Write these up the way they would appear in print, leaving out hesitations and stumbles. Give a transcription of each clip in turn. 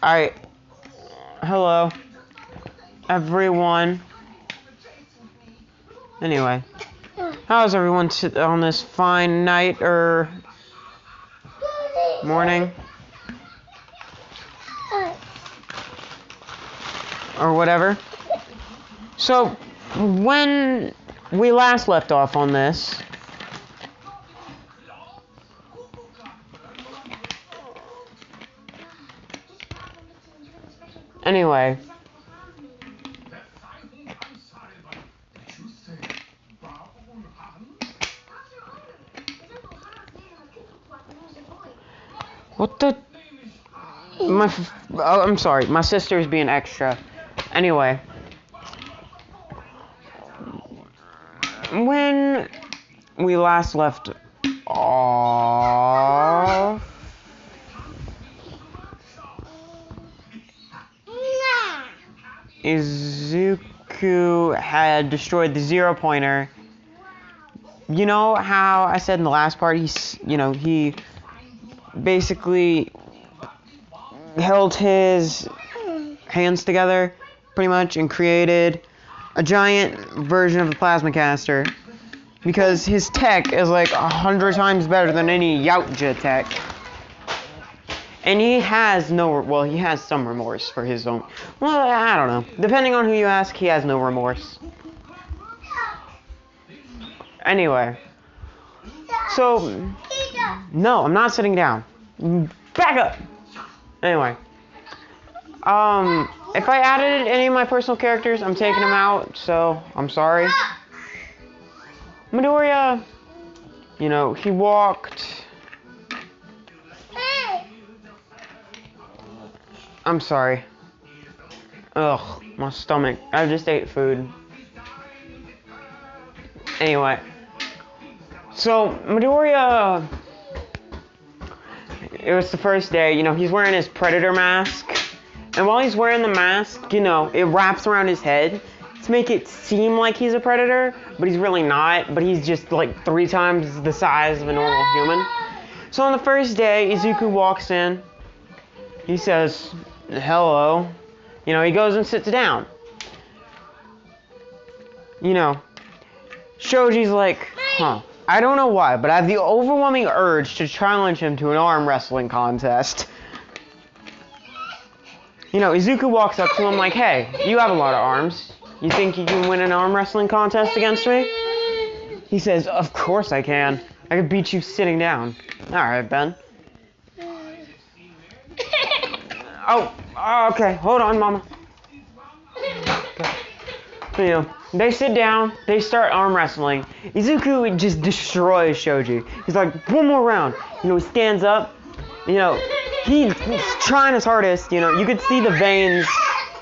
I hello, everyone. Anyway, how's everyone on this fine night or morning or whatever? So, when we last left off on this, anyway. What the? I'm sorry, my sister's being extra. Anyway. When we last left off, Izuku had destroyed the zero pointer. You know how I said in the last part, he basically held his hands together, pretty much, and created a giant version of the plasma caster. Because his tech is like 100 times better than any Yautja tech. And he has he has some remorse for his own. Well, I don't know. Depending on who you ask, he has no remorse. Anyway. So, no, I'm not sitting down. Back up! Anyway. If I added any of my personal characters, I'm taking them out, so I'm sorry. Midoriya, he walked. I'm sorry. Ugh, my stomach. I just ate food. Anyway. So, Midoriya, it was the first day, he's wearing his predator mask. And while he's wearing the mask, it wraps around his head to make it seem like he's a predator, but he's really not. But he's just like 3 times the size of a normal human. So on the first day, Izuku walks in. He says, hello. He goes and sits down. Shoji's like, huh. I don't know why, but I have the overwhelming urge to challenge him to an arm wrestling contest. Izuku walks up to him like, hey, you have a lot of arms. You think you can win an arm wrestling contest against me? He says, of course I can. I could beat you sitting down. Alright, Ben. Oh, okay. Hold on, Mama. Okay. They sit down. They start arm wrestling. Izuku just destroys Shoji. He's like, one more round. He stands up. He's trying his hardest. You could see the veins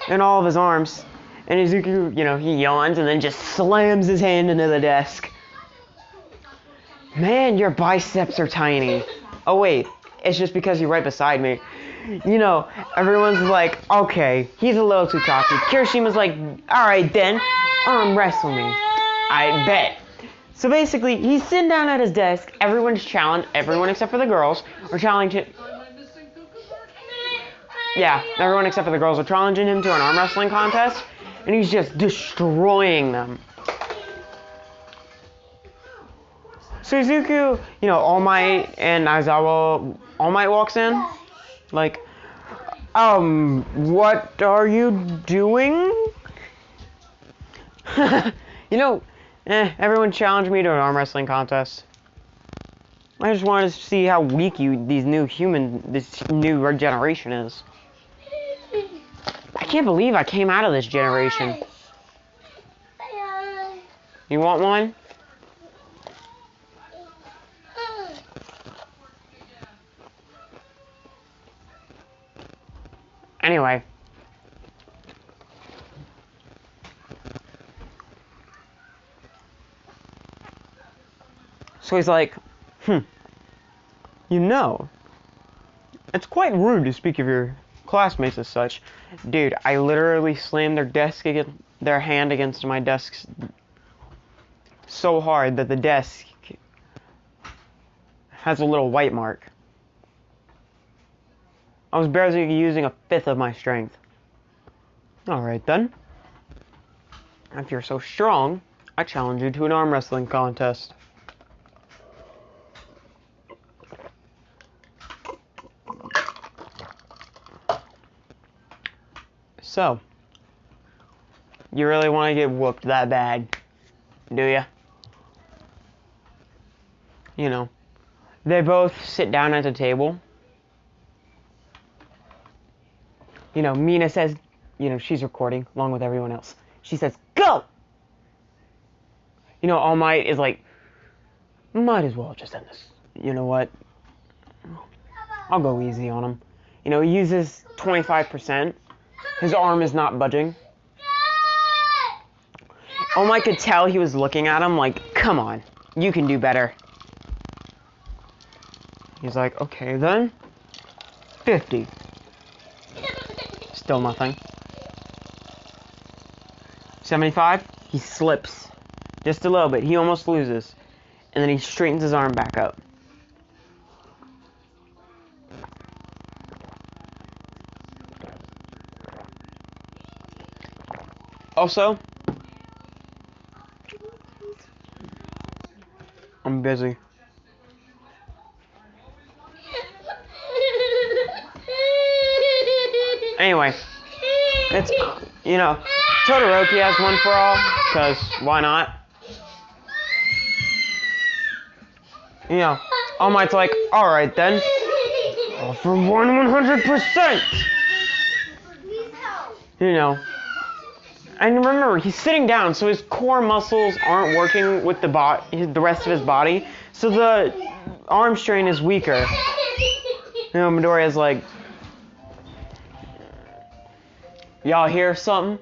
in all of his arms. And Izuku, he yawns and then just slams his hand into the desk. Man, your biceps are tiny. Oh, wait. It's just because you're right beside me. Everyone's like, okay, he's a little too cocky. Kirishima's like, alright then, arm wrestle me. I bet. So basically, he's sitting down at his desk. Everyone except for the girls are challenging. Yeah, everyone except for the girls are challenging him to an arm wrestling contest. And he's just destroying them. So Izuku, All Might and Aizawa, All Might walks in. Like, what are you doing? Everyone challenged me to an arm wrestling contest. I just wanted to see how weak this new generation is. I can't believe I came out of this generation. You want one? Anyway. So he's like, it's quite rude to speak of your classmates as such. Dude, I literally slammed their hand against my desk so hard that the desk has a little white mark. I was barely using a fifth of my strength. Alright then. If you're so strong, I challenge you to an arm wrestling contest. So, you really want to get whooped that bad, do ya? You know, they both sit down at the table. You know, Mina says, you know, she's recording along with everyone else. She says, go! You know, All Might is like, might as well just end this. You know what? I'll go easy on him. You know, he uses 25%. His arm is not budging. All Might could tell he was looking at him like, come on, you can do better. He's like, okay then. 50. Still nothing. 75. He slips. Just a little bit. He almost loses. And then he straightens his arm back up. Also, I'm busy. Anyway, it's, you know, Todoroki has one for all, because why not? You know, All Might's like, alright then, for 100%! You know, and remember, he's sitting down, so his core muscles aren't working with the rest of his body, so the arm strain is weaker. You know, Midoriya's like, y'all hear something?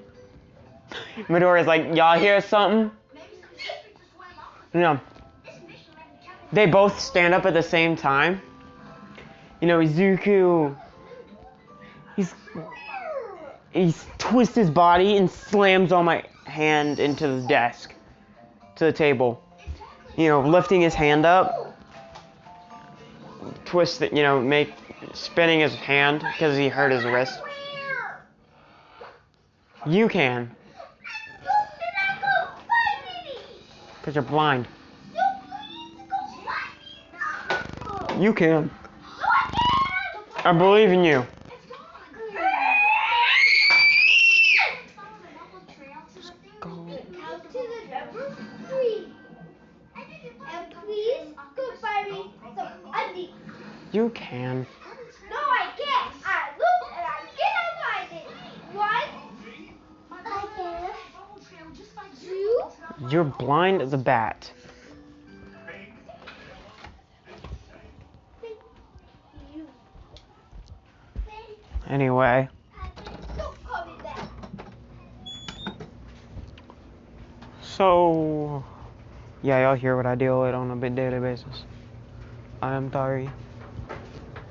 Midoriya's like, y'all hear something? You know, they both stand up at the same time. You know, Izuku, he twists his body and slams All Might hand into the desk, to the table. You know, lifting his hand up, twist it, you know, spinning his hand because he hurt his wrist. You can. Because you're blind. You can. I believe in you. You can. No, I can't. I look and I get on my thing. One. Two. You're blind as a bat. Anyway. So, yeah, y'all hear what I deal with on a daily basis. I am sorry.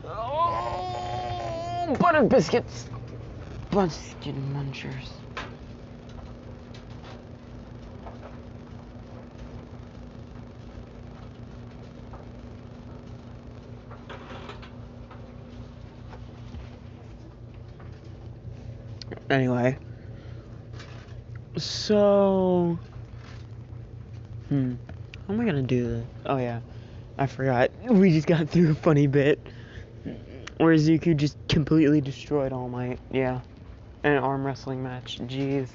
Oh, butter biscuits. Biscuit munchers. Anyway. So, how am I gonna do this? Oh yeah, I forgot. We just got through a funny bit where Zuko just completely destroyed All Might. Yeah, in an arm wrestling match. Jeez.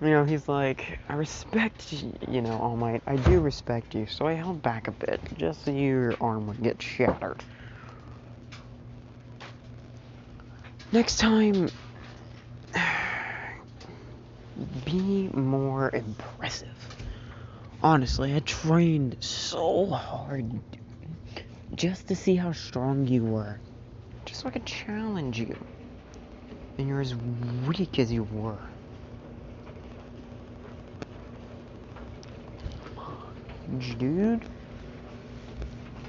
You know, he's like, I respect you know, All Might. I do respect you, so I held back a bit just so your arm would get shattered. Next time, be more impressive. Honestly, I trained so hard just to see how strong you were. Just so I could challenge you. And you're as weak as you were. Dude,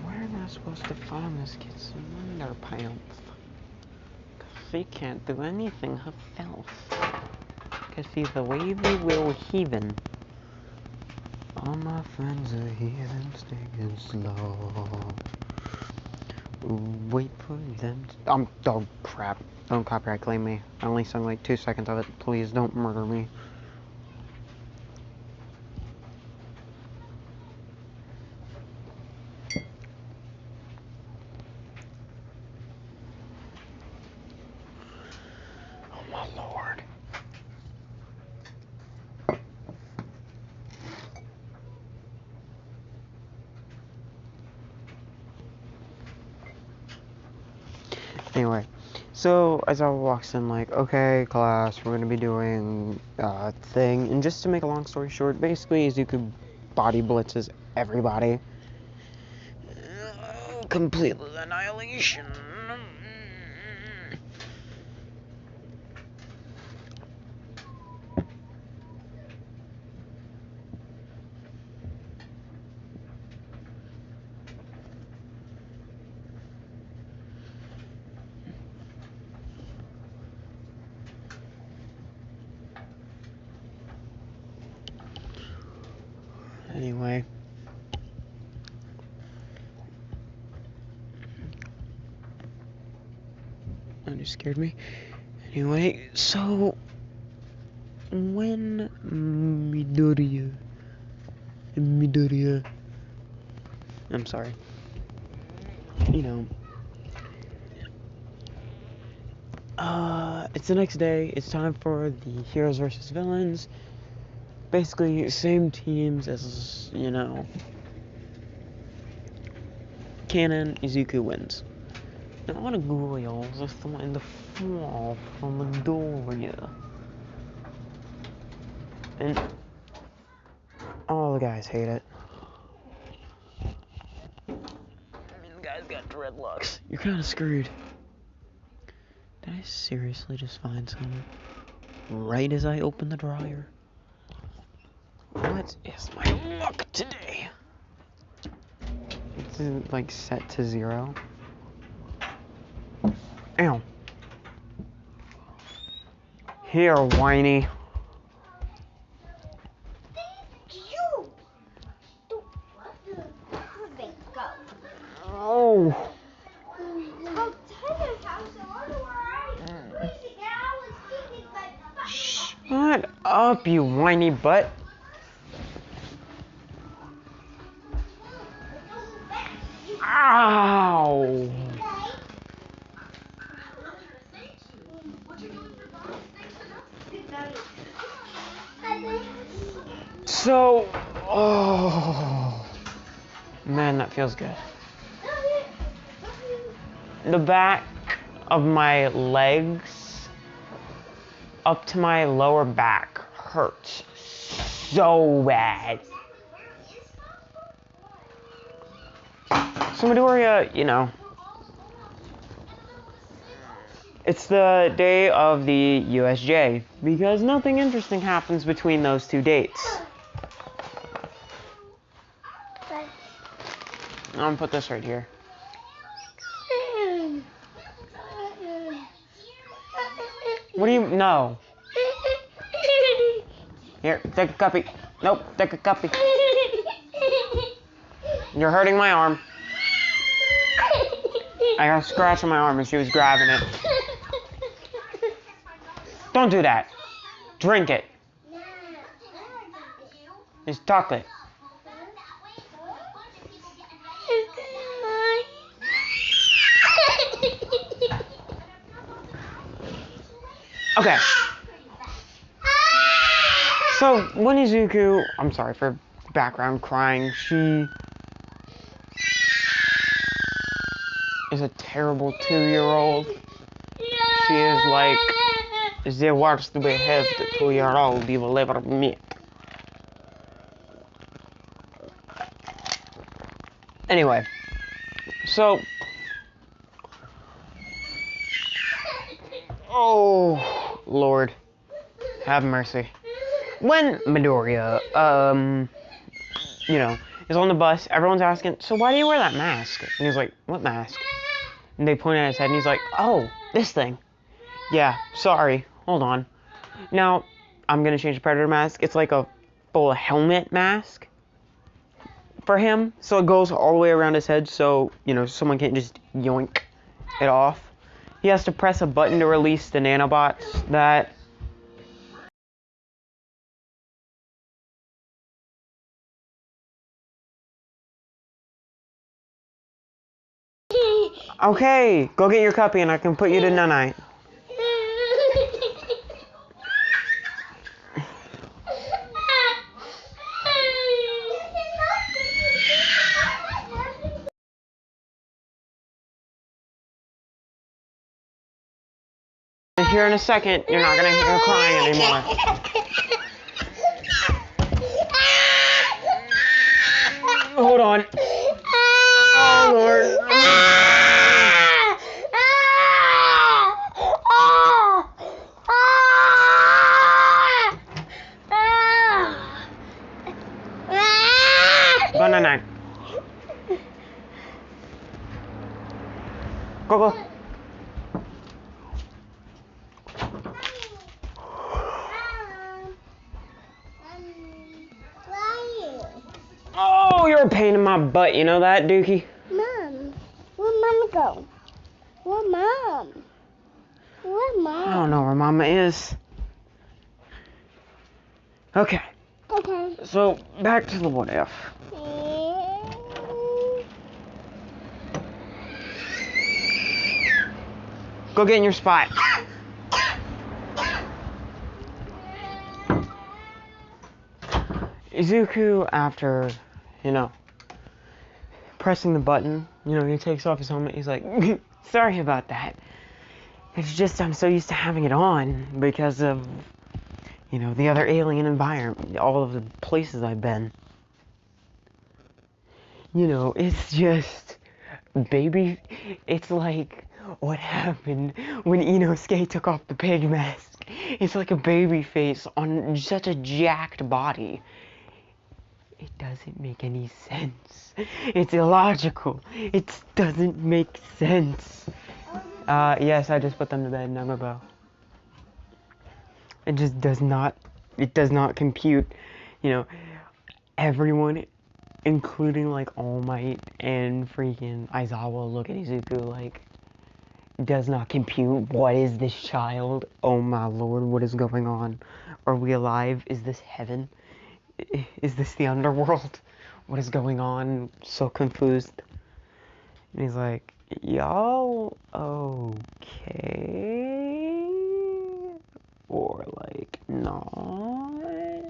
where am I supposed to find this kid's underpants? Cause she can't do anything herself. Cause she's a wavy little heathen. All my friends are heathens, taking slow. Wait for them to... oh, crap. Don't copyright claim me. I only sung like 2 seconds of it. Please don't murder me. Oh my lord. Anyway, so Aizawa walks in like, okay, class, we're gonna be doing a thing. And just to make a long story short, basically Izuku body blitzes everybody. Complete annihilation. Anyway. That just scared me. Anyway, so when Midoriya, I'm sorry, you know, it's the next day, it's time for the heroes versus villains, basically same teams as, you know, canon. Izuku wins. Now I want to Google y'all, just in the fall from Midoriya, and all the guys hate it. I mean, the guy's got dreadlocks. You're kind of screwed. Did I seriously just find some right as I open the dryer? What is my luck today? It's like set to 0. Ow. Here, whiny. Oh. Shut up, you whiny butt. Ow. So, oh. Man, that feels good. The back of my legs up to my lower back hurts so bad. So Midoriya, you know, it's the day of the USJ because nothing interesting happens between those 2 dates. I'm gonna put this right here. What do you... No. Here, take a cuppa. Nope, take a cuppa. You're hurting my arm. I got a scratch on my arm and she was grabbing it. Don't do that. Drink it. It's chocolate. Okay. So, when Izuku, I'm sorry for background crying, she is a terrible 2-year-old. She is like the worst behaved 2-year-old you will ever meet. Anyway, so, oh, Lord, have mercy. When Midoriya, you know, is on the bus, everyone's asking, so why do you wear that mask? And he's like, what mask? And they point at his head, and he's like, oh, this thing. Yeah, sorry, hold on. Now, I'm gonna change the Predator mask. It's like a full helmet mask. for him, so it goes all the way around his head, so, you know, someone can't just yoink it off. He has to press a button to release the nanobots that... Okay, go get your cuppa and I can put you to night. Here in a second, you're not gonna hear her crying anymore. Hold on. Oh Lord. Go night. Go. Oh, you're a pain in my butt, you know that, Dookie? Mom, where'd Mama go? Where's Mom? Where's Mom? I don't know where Mama is. Okay. Okay. So, back to the what if. Go get in your spot. Izuku, after, you know, pressing the button, you know, he takes off his helmet. He's like, sorry about that. It's just I'm so used to having it on because of, you know, the other alien environment, all of the places I've been. You know, it's just, baby, it's like what happened when Inosuke took off the pig mask. It's like a baby face on such a jacked body. It doesn't make any sense. It's illogical. It doesn't make sense. Yes, I just put them to bed, Nagabo. It just does not compute. You know, everyone, including like All Might and freaking Aizawa, look at Izuku like, does not compute. What is this child? Oh my lord, what is going on? Are we alive? Is this heaven? Is this the underworld? What is going on? So confused. And he's like, y'all okay? Or like, not?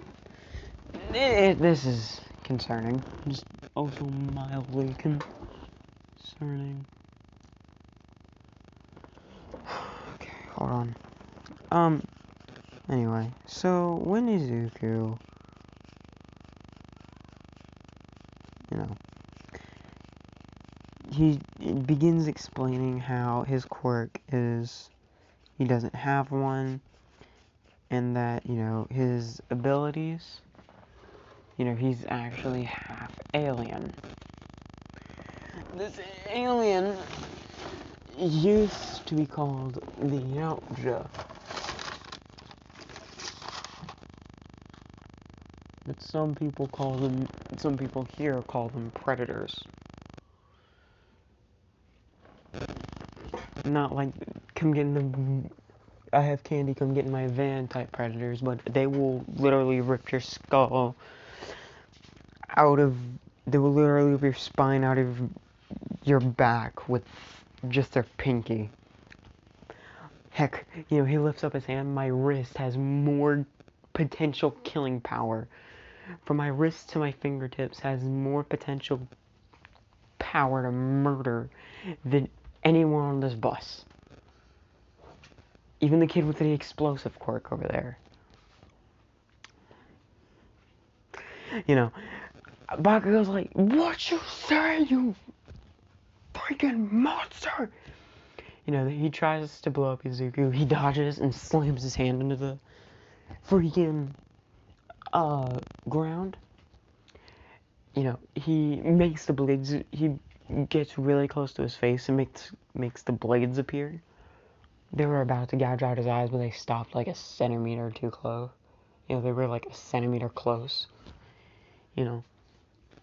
This is concerning. Just also mildly concerning. Okay, hold on. Anyway, so when Izuku, you know, he begins explaining how his quirk is he doesn't have one, and that, you know, his abilities, you know, he's actually half alien. This alien used to be called the Yautja, but some people here call them predators. Not like, come get in the, I have candy, come get in my van type predators, but they will literally rip your skull out of, they will literally rip your spine out of your back with just their pinky. Heck, you know, he lifts up his hand, my wrist has more potential killing power. From my wrist to my fingertips has more potential power to murder than anyone on this bus. Even the kid with the explosive quirk over there. You know, Bakugo's like, what you say, you freaking monster? You know, he tries to blow up Izuku, he dodges and slams his hand into the freaking, ground. You know, he makes the blades, he gets really close to his face and makes the blades appear. They were about to gouge out his eyes, but they stopped like a centimeter too close. You know, they were like a centimeter close. You know.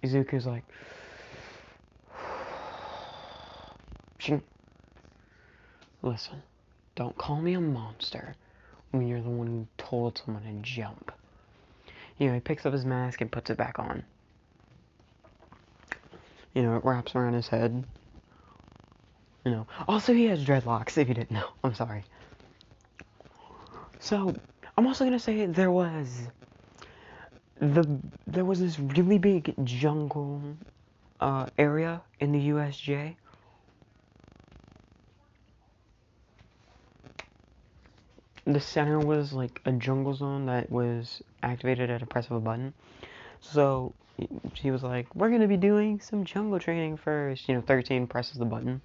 Izuku's like, listen, don't call me a monster when you're the one who told someone to jump. You know, he picks up his mask and puts it back on. You know, it wraps around his head. You know, also he has dreadlocks, if you didn't know. I'm sorry. So, I'm also gonna say there was this really big jungle area in the USJ. The center was like a jungle zone that was activated at a press of a button. So he was like, we're gonna be doing some jungle training first. You know, 13 presses the button.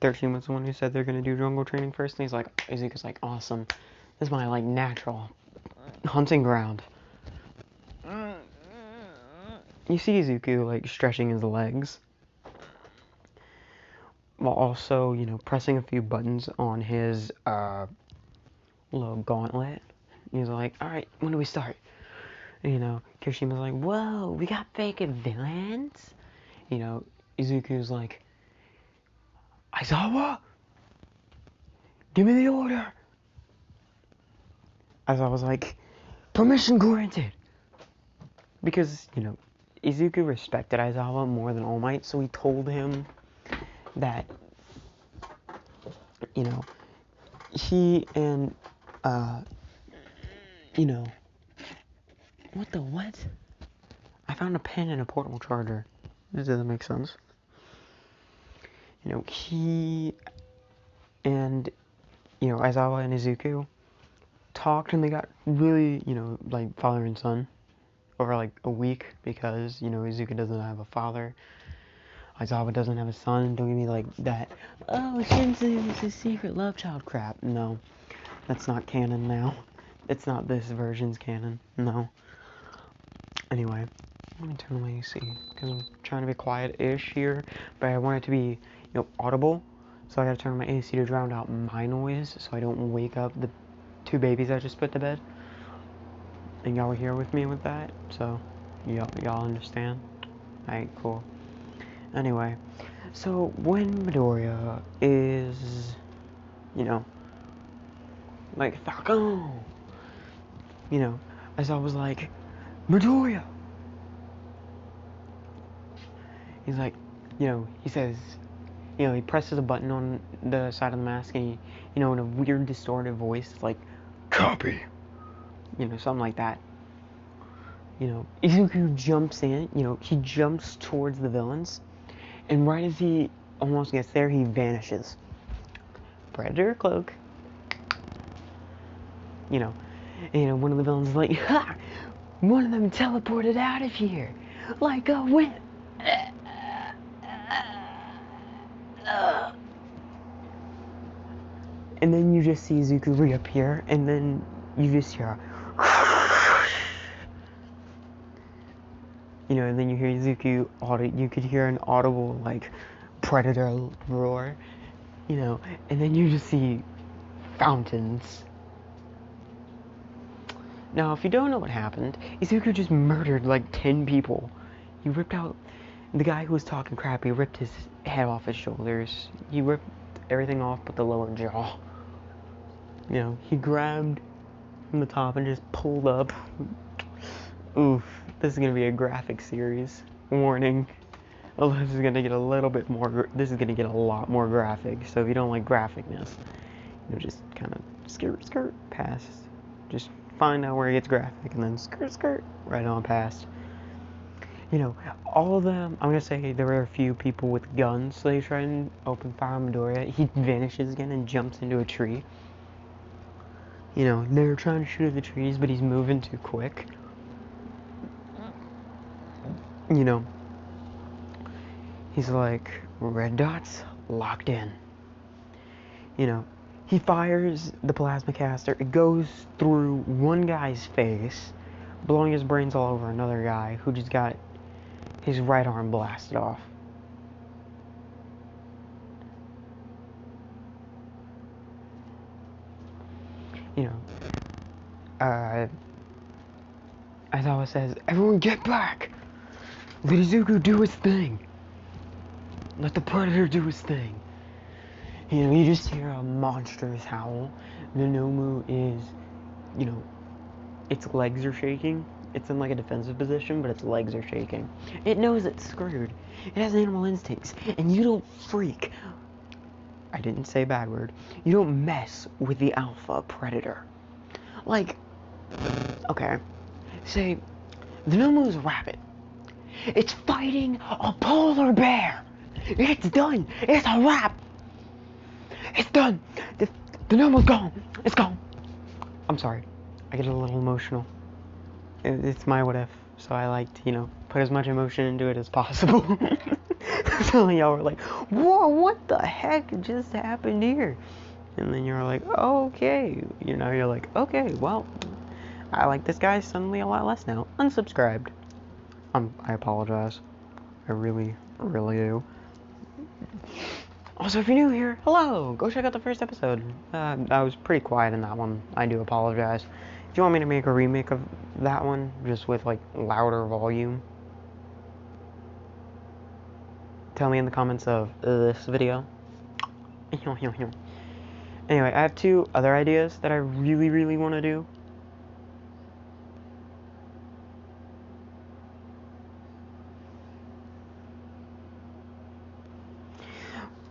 13 was the one who said they're gonna do jungle training first, and he's like, Izuku's like, awesome. This is my like natural hunting ground. You see Izuku like stretching his legs, while also, you know, pressing a few buttons on his little gauntlet. He's like, alright, when do we start? And, you know, Kirishima's like, whoa, we got fake villains? You know, Izuku's like, Aizawa, give me the order. Aizawa's like, permission granted. Because, you know, Izuku respected Aizawa more than All Might, so he told him that, you know, he and, you know, what? I found a pen and a portable charger. Does that make sense? You know, he and, you know, Aizawa and Izuku talked, and they got really, you know, like father and son over like a week, because, you know, Izuku doesn't have a father. Aizawa doesn't have a son. Don't give me like that, oh, Shinsu is a secret love child crap. No, that's not canon now. It's not this version's canon. No. Anyway, let me turn on my AC, because I'm trying to be quiet-ish here, but I want it to be, you know, audible. So I gotta turn on my AC to drown out my noise, so I don't wake up the 2 babies I just put to bed. And y'all were here with me with that, so y'all understand? Alright, cool. Anyway, so when Midoriya is, you know, like, Falcon, you know, as I was like, Midoriya! He's like, you know, he says, you know, he presses a button on the side of the mask, and he, you know, in a weird distorted voice, it's like, copy! You know, something like that. You know, Izuku jumps in, you know, he jumps towards the villains, and right as he almost gets there, he vanishes. Predator cloak. You know, and one of the villains is like, ha! One of them teleported out of here! Like a wind! And then you just see Izuku reappear, and then you just hear you know, and then you hear Izuku, you could hear an audible, like, predator roar, you know, and then you just see fountains. Now, if you don't know what happened, Izuku just murdered, like, 10 people. He ripped out, the guy who was talking crap, he ripped his head off his shoulders. He ripped everything off but the lower jaw. You know, he grabbed from the top and just pulled up. Oof, this is gonna be a graphic series. Warning. Well, this is gonna get a little bit more, this is gonna get a lot more graphic, so if you don't like graphicness, you know, just kind of skirt past. Just find out where it gets graphic, and then skirt right on past. You know, all of them, I'm gonna say there were a few people with guns, so they try and open fire on Midoriya. He vanishes again and jumps into a tree. You know, they're trying to shoot at the trees, but he's moving too quick. You know, he's like, red dots locked in. You know, he fires the plasma caster. It goes through one guy's face, blowing his brains all over another guy who just got his right arm blasted off. You know, Aizawa says, everyone get back! Let Izuku do his thing. Let the Predator do his thing. You know, you just hear a monstrous howl. The Nomu is, you know, its legs are shaking. It's in like a defensive position, but its legs are shaking. It knows it's screwed. It has animal instincts, and you don't freak. I didn't say a bad word. You don't mess with the alpha predator. Like, okay, say the Nomu is a rabbit. It's fighting a polar bear. It's done. It's a wrap. It's done. The Nomu's gone. It's gone. I'm sorry. I get a little emotional. It's my what if, so I like to, you know, put as much emotion into it as possible. So y'all were like, whoa, what the heck just happened here? And then you're like, oh, okay. You know, you're like, okay, well, I like this guy suddenly a lot less now. Unsubscribed. I apologize. I really, really do. Also, if you're new here, hello! Go check out the first episode. I was pretty quiet in that one. I do apologize. If you want me to make a remake of that one, just with, like, louder volume, tell me in the comments of this video. Anyway, I have 2 other ideas that I really, really want to do.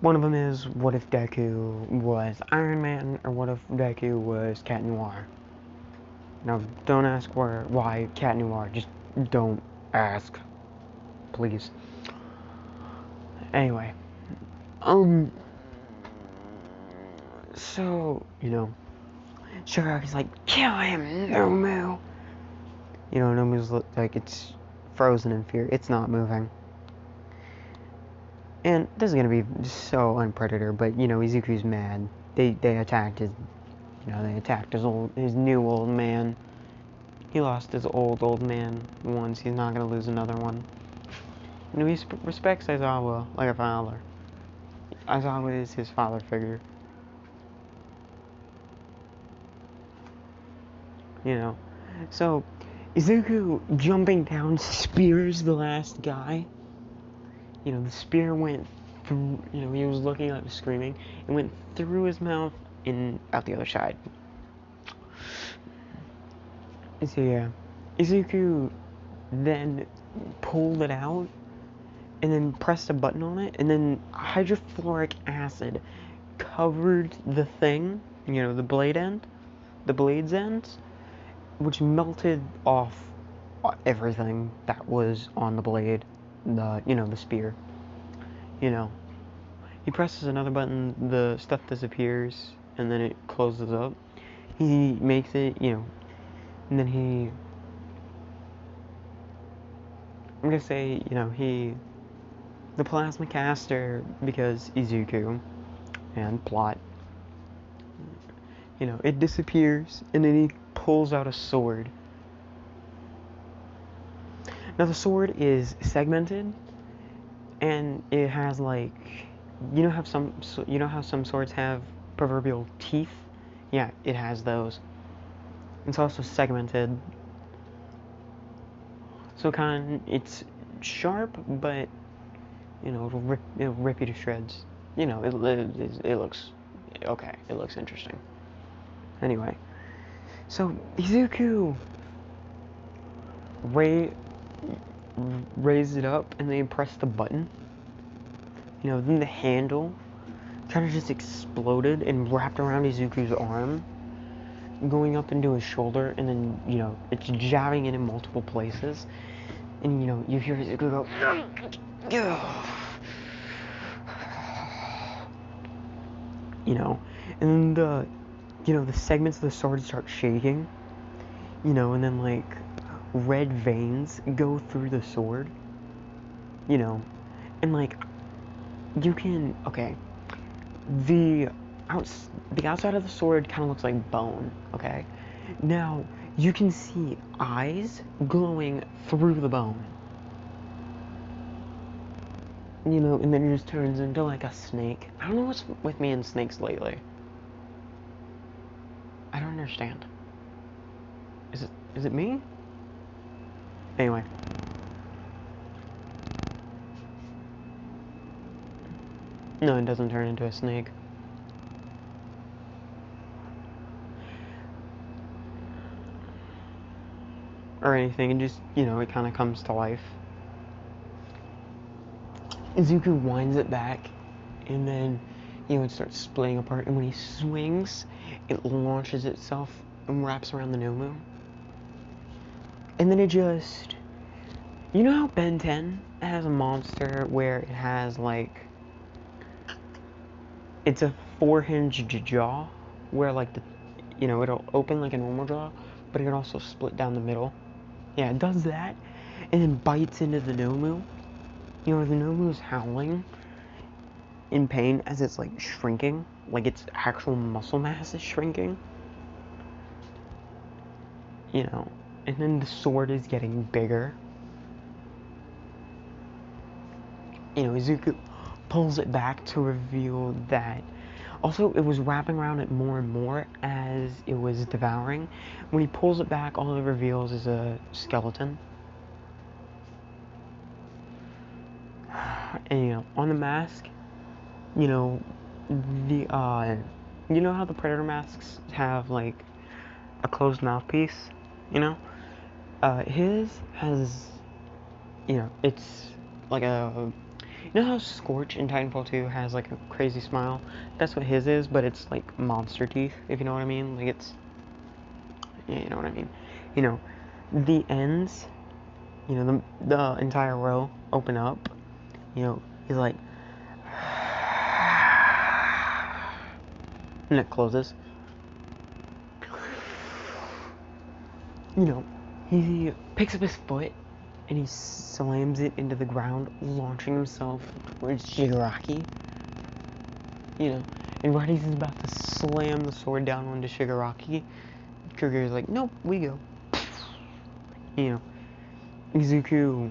One of them is, what if Deku was Iron Man, or what if Deku was Cat Noir? Now, don't ask why Cat Noir, just don't ask, please. Anyway, so, you know, Shigaraki's like, kill him, Nomu! You know, Nomu's like, it's frozen in fear, it's not moving. And this is gonna be so unpredator, but, you know, Izuku's mad. They attacked his, you know, they attacked his new old man. He lost his old man once, he's not gonna lose another one. You know, he respects Aizawa like a father. Aizawa is his father figure. You know, so Izuku jumping down spears the last guy. You know, the spear went through, you know, he was looking up, screaming. It went through his mouth and out the other side. So yeah, Izuku then pulled it out and then pressed a button on it, and then hydrofluoric acid covered the thing, you know, the blade's ends, which melted off everything that was on the blade, you know, the spear. You know, he presses another button, the stuff disappears, and then it closes up. He makes it, you know, and then I'm gonna say, you know, the plasma caster, because Izuku and plot, you know, it disappears, and then he pulls out a sword. Now the sword is segmented, and it has like, you know how some swords have proverbial teeth? Yeah, it has those. It's also segmented, so it's sharp, but you know, it'll rip you to shreds. You know, it looks okay. It looks interesting. Anyway, so Izuku raised it up, and they pressed the button. You know, then the handle kind of just exploded and wrapped around Izuku's arm, going up into his shoulder, and then, you know, it's jabbing it in multiple places. And, you know, you hear Izuku go, you know, and then the segments of the sword start shaking, you know, and then, like, red veins go through the sword, you know, and, like, you can, okay, the outside of the sword kind of looks like bone, okay? Now, you can see eyes glowing through the bone. You know, and then it just turns into like a snake. I don't know what's with me and snakes lately. I don't understand. Is it me? Anyway. No, it doesn't turn into a snake. Or anything, it just, it kind of comes to life. Izuku winds it back, and then, it starts splitting apart, and when he swings, it launches itself and wraps around the Nomu. And then it just, you know how Ben 10 has a monster where it has, like, it's a 4-hinged jaw, where, like, it'll open like a normal jaw, but it can also split down the middle. Yeah, it does that, and then bites into the Nomu. The Nomu's howling in pain as it's, like, shrinking, like its actual muscle mass is shrinking. And then the sword is getting bigger. Izuku pulls it back to reveal that. Also, it was wrapping around it more and more as it was devouring. When he pulls it back, all it reveals is a skeleton. And, on the mask, the, how the Predator masks have, like, a closed mouthpiece, his has, it's like a, how Scorch in Titanfall 2 has, like, a crazy smile? That's what his is, but it's, like, monster teeth, if you know what I mean. Like, it's, yeah, you know what I mean. The ends, the entire row open up, he's like, and it closes. He picks up his foot and he slams it into the ground, launching himself towards Shigaraki. And right as he's about to slam the sword down onto Shigaraki, Kruger's like, nope, we go. Izuku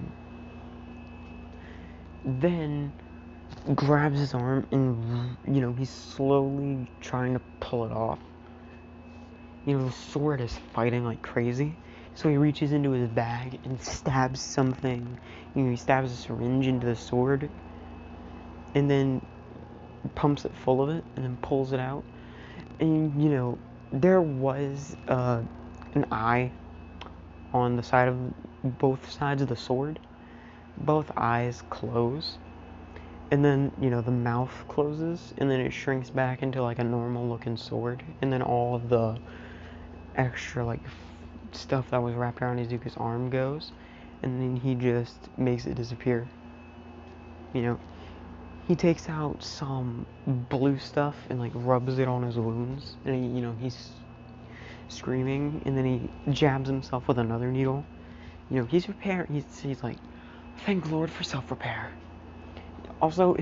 then grabs his arm and, he's slowly trying to pull it off. The sword is fighting like crazy. So he reaches into his bag and stabs something. He stabs a syringe into the sword. And then pumps it full of it and then pulls it out. And, there was an eye on the side of both sides of the sword. Both eyes close. And then, the mouth closes. And then it shrinks back into like a normal looking sword. And then all of the extra, like, stuff that was wrapped around Izuku's arm goes, and then he just makes it disappear. He takes out some blue stuff and, like, rubs it on his wounds, and he's screaming, and then he jabs himself with another needle. He's repairing. He's like, thank Lord for self-repair. Also,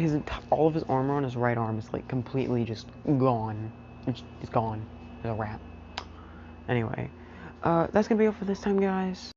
all of his armor on his right arm is, like, completely just gone. It's gone. It's a wrap. Anyway, that's gonna be it for this time, guys.